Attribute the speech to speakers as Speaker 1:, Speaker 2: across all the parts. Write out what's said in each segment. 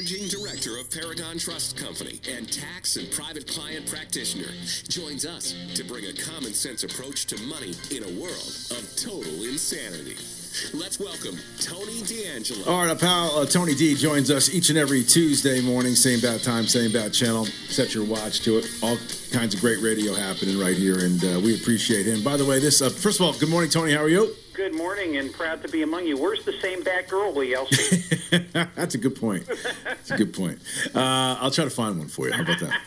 Speaker 1: Managing Director of Paragon Trust Company and tax and private client practitioner, joins us to bring a common sense approach to money in a world of total insanity. Let's welcome Tony D'Angelo.
Speaker 2: All right, our pal Tony D joins us each and every Tuesday morning, same bat time, same bat channel. Set your watch to it. All kinds of great radio happening right here, and we appreciate him. By the way, first of all, good morning, Tony. How are you?
Speaker 3: Good morning, and proud to be among you. Where's the same bat girl, Lee Elci?
Speaker 2: That's a good point. That's a good point. I'll try to find one for you. How about that?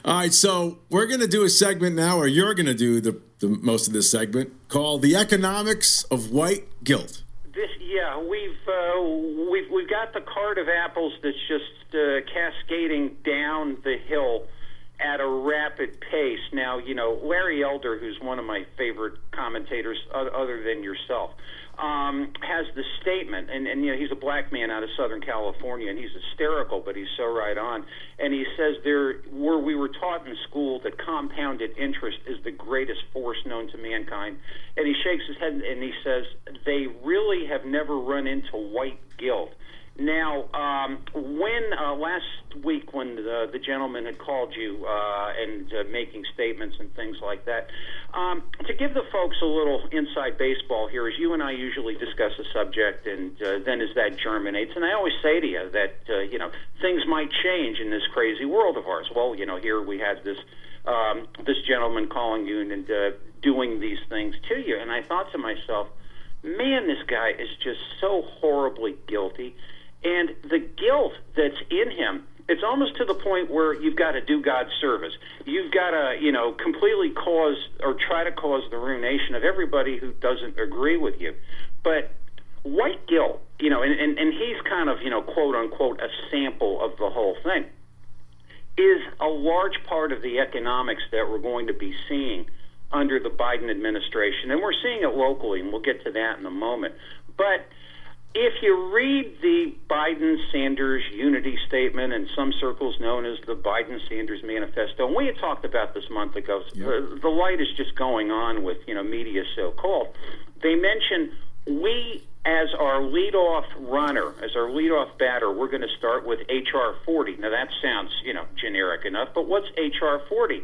Speaker 2: All right, so we're going to do a segment now, or you're going to do the most of this segment, called "The Economics of White Guilt."
Speaker 3: We've got the cart of apples that's just cascading down the hill at a rapid pace. Now, Larry Elder, who's one of my favorite commentators other than yourself, has the statement, and he's a black man out of Southern California, and he's hysterical, but he's so right on. And he says we were taught in school that compounded interest is the greatest force known to mankind. And he shakes his head and he says they really have never run into white guilt. Now, when last week when the gentleman had called you and making statements and things like that, to give the folks a little inside baseball here, is you and I usually discuss a subject, and then as that germinates, and I always say to you that things might change in this crazy world of ours. Well, here we had this gentleman calling you and doing these things to you, and I thought to myself, man, this guy is just so horribly guilty. And the guilt that's in him, it's almost to the point where you've got to do God's service. You've got to, completely cause or try to cause the ruination of everybody who doesn't agree with you. But white guilt, and he's kind of, quote unquote, a sample of the whole thing, is a large part of the economics that we're going to be seeing under the Biden administration. And we're seeing it locally, and we'll get to that in a moment. But if you read the Biden-Sanders unity statement, in some circles known as the Biden-Sanders manifesto, and we had talked about this a month ago, the light is just going on with, media so-called. They mention we, as our leadoff runner, as our leadoff batter, we're going to start with H.R. 40. Now, that sounds, generic enough, but what's H.R. 40?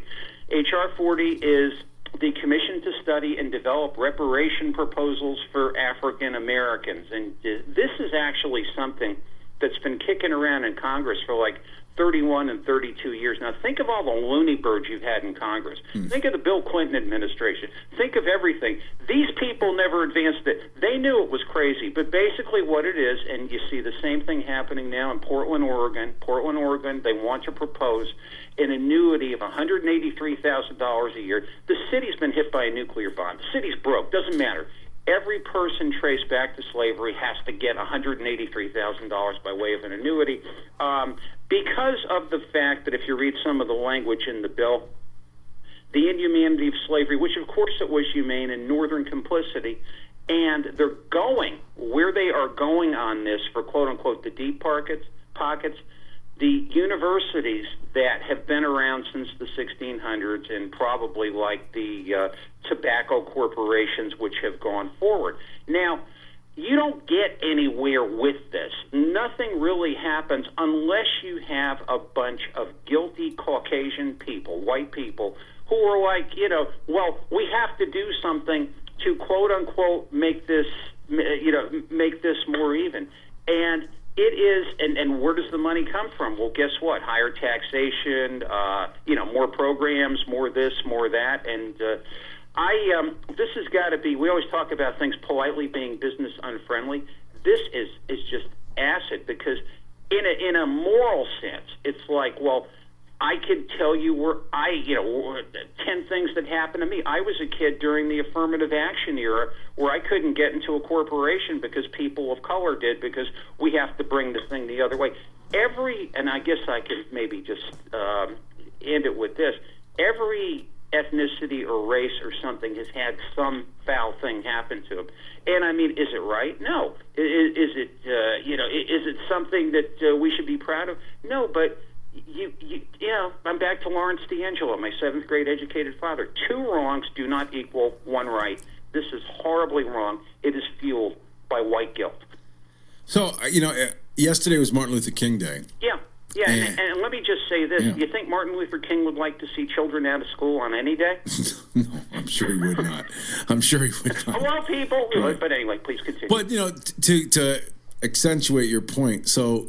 Speaker 3: H.R. 40 is the Commission to Study and Develop Reparation Proposals for African Americans. And this is actually something that's been kicking around in Congress for like 31 and 32 years. Now, think of all the loony birds you've had in Congress. Think of the Bill Clinton administration. Think of everything. These people never advanced it. They knew it was crazy, but basically what it is, and you see the same thing happening now in Portland, Oregon. Portland, Oregon, they want to propose an annuity of $183,000 a year. The city's been hit by a nuclear bomb. The city's broke. Doesn't matter. Every person traced back to slavery has to get $183,000 by way of an annuity because of the fact that if you read some of the language in the bill, the inhumanity of slavery, which of course it was humane, and northern complicity, and they're going where they are going on this for quote-unquote the deep pockets. The universities that have been around since the 1600s, and probably like the tobacco corporations which have gone forward. Now, you don't get anywhere with this. Nothing really happens unless you have a bunch of guilty Caucasian people, white people, who are like, well, we have to do something to quote unquote make this more even. And it is, and where does the money come from? Well, guess what? Higher taxation, more programs, more this, more that, and this has got to be. We always talk about things politely being business unfriendly. This is just acid, because in a moral sense, it's like, well, I could tell you 10 things that happened to me. I was a kid during the affirmative action era where I couldn't get into a corporation because people of color did, because we have to bring the thing the other way. And I guess I could maybe just end it with this. Every ethnicity or race or something has had some foul thing happen to them. And I mean, is it right? No. Is it something that we should be proud of? No, but I'm back to Lawrence D'Angelo, my 7th grade educated father. 2 wrongs do not equal 1 right. This is horribly wrong. It is fueled by white guilt.
Speaker 2: So, yesterday was Martin Luther King Day.
Speaker 3: Yeah. Yeah, and let me just say this. You think Martin Luther King would like to see children out of school on any day?
Speaker 2: No, I'm sure he would not. I'm sure he would not.
Speaker 3: A lot of people,
Speaker 2: right.
Speaker 3: But anyway, please continue.
Speaker 2: But, to accentuate your point, so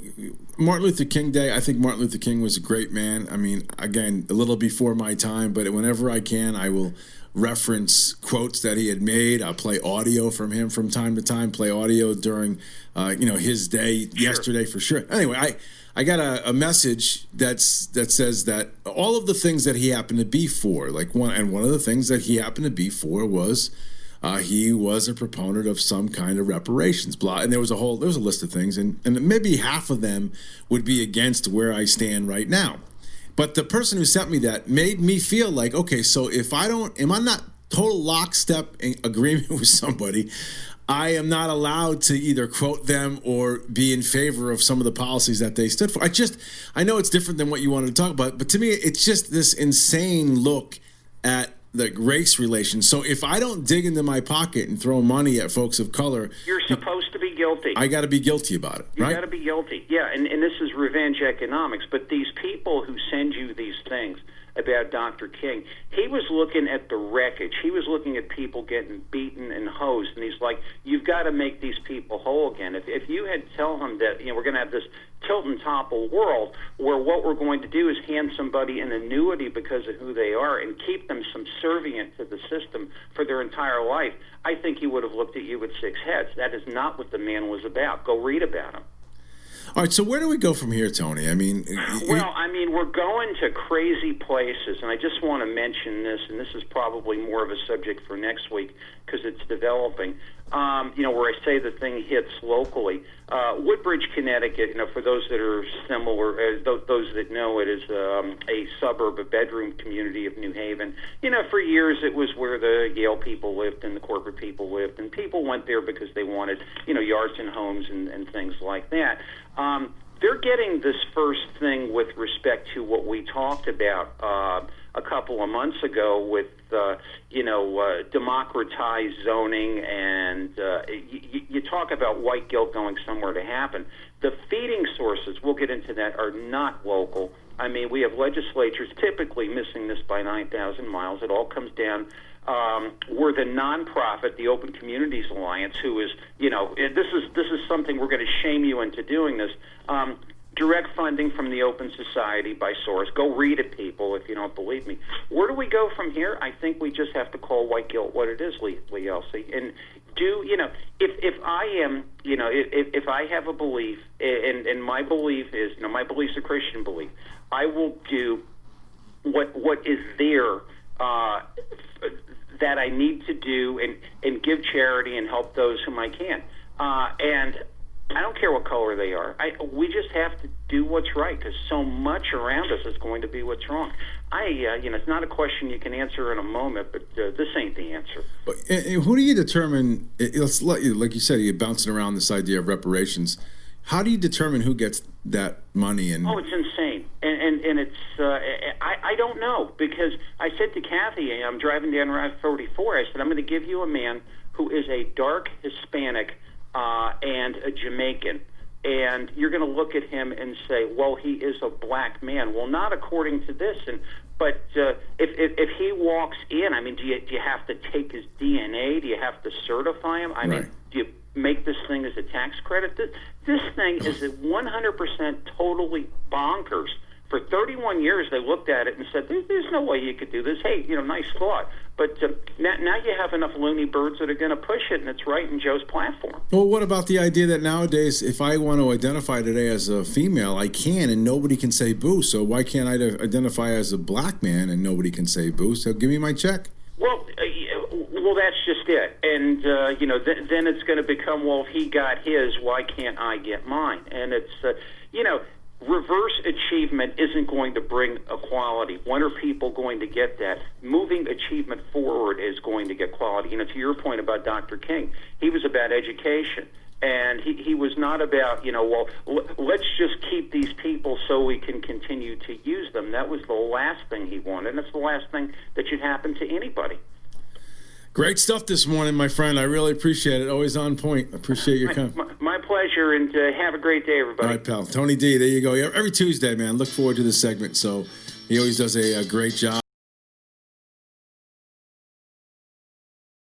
Speaker 2: Martin Luther King Day, I think Martin Luther King was a great man. I mean, again, a little before my time, but whenever I can, I will reference quotes that he had made. I'll play audio from him from time to time, play audio during, his day, yesterday for sure. Anyway, I got a message that says that all of the things that he happened to be for, one of the things that he happened to be for was he was a proponent of some kind of reparations. Blah, and there was a list of things, and maybe half of them would be against where I stand right now. But the person who sent me that made me feel like, okay, so if am I not total lockstep in agreement with somebody, I am not allowed to either quote them or be in favor of some of the policies that they stood for. I know it's different than what you wanted to talk about, but to me, it's just this insane look at the race relations. So if I don't dig into my pocket and throw money at folks of color,
Speaker 3: you're supposed to be guilty.
Speaker 2: I got to be guilty about it, right?
Speaker 3: You got to be guilty. Yeah, and this is revenge economics. But these people who send you these things about Dr. King, he was looking at the wreckage. He was looking at people getting beaten and hosed, and he's like, you've got to make these people whole again. If you had tell him that we're going to have this tilt and topple world where what we're going to do is hand somebody an annuity because of who they are and keep them subservient to the system for their entire life, I think he would have looked at you with six heads. That is not what the man was about. Go read about him.
Speaker 2: All right, so where do we go from here, Tony? I mean,
Speaker 3: we're going to crazy places, and I just want to mention this, and this is probably more of a subject for next week because it's developing. Where I say the thing hits locally. Woodbridge, Connecticut, for those that are similar, those that know it, is a suburb, a bedroom community of New Haven. For years it was where the Yale people lived and the corporate people lived, and people went there because they wanted, yards and homes and things like that. They're getting this first thing with respect to what we talked about a couple of months ago with, democratized zoning, and you talk about white guilt going somewhere to happen. The feeding sources, we'll get into that, are not local. I mean, we have legislatures typically missing this by 9,000 miles. It all comes down. We're the nonprofit, the Open Communities Alliance, who is, this is something we're going to shame you into doing this. Direct funding from the Open Society by source. Go read it, people, if you don't believe me. Where do we go from here? I think we just have to call white guilt what it is, Lee Elci. And if I am, if I have a belief, and my belief is, my belief's a Christian belief, I will do what is there that I need to do and give charity and help those whom I can. And I don't care what color they are. We just have to do what's right because so much around us is going to be what's wrong. It's not a question you can answer in a moment, but this ain't the answer.
Speaker 2: Who do you determine? Like you said, you're bouncing around this idea of reparations. How do you determine who gets that money?
Speaker 3: Oh, it's insane, and it's I don't know, because I said to Kathy, I'm driving down Route 44. I said, I'm going to give you a man who is a dark Hispanic and a Jamaican, and you're going to look at him and say, well, he is a black man. Well, not according to this. But if he walks in, I mean, do you have to take his DNA? Do you have to certify him? I mean, do you make this thing as a tax credit? This thing is 100% totally bonkers. For 31 years, they looked at it and said, there's no way you could do this. Hey, nice thought. But now you have enough loony birds that are going to push it, and it's right in Joe's platform.
Speaker 2: Well, what about the idea that nowadays, if I want to identify today as a female, I can, and nobody can say boo. So why can't I identify as a black man and nobody can say boo? So give me my check.
Speaker 3: Well, that's just it. And, then it's going to become, well, if he got his, why can't I get mine? And it's, reverse achievement isn't going to bring equality. When are people going to get that? Moving achievement forward is going to get quality. To your point about Dr. King, he was about education. And he was not about, let's just keep these people so we can continue to use them. That was the last thing he wanted, and it's the last thing that should happen to anybody.
Speaker 2: Great stuff this morning, my friend. I really appreciate it. Always on point. Appreciate your comment.
Speaker 3: My pleasure, and have a great day, everybody.
Speaker 2: All right, pal. Tony D, there you go. Every Tuesday, man. Look forward to this segment. So he always does a great job.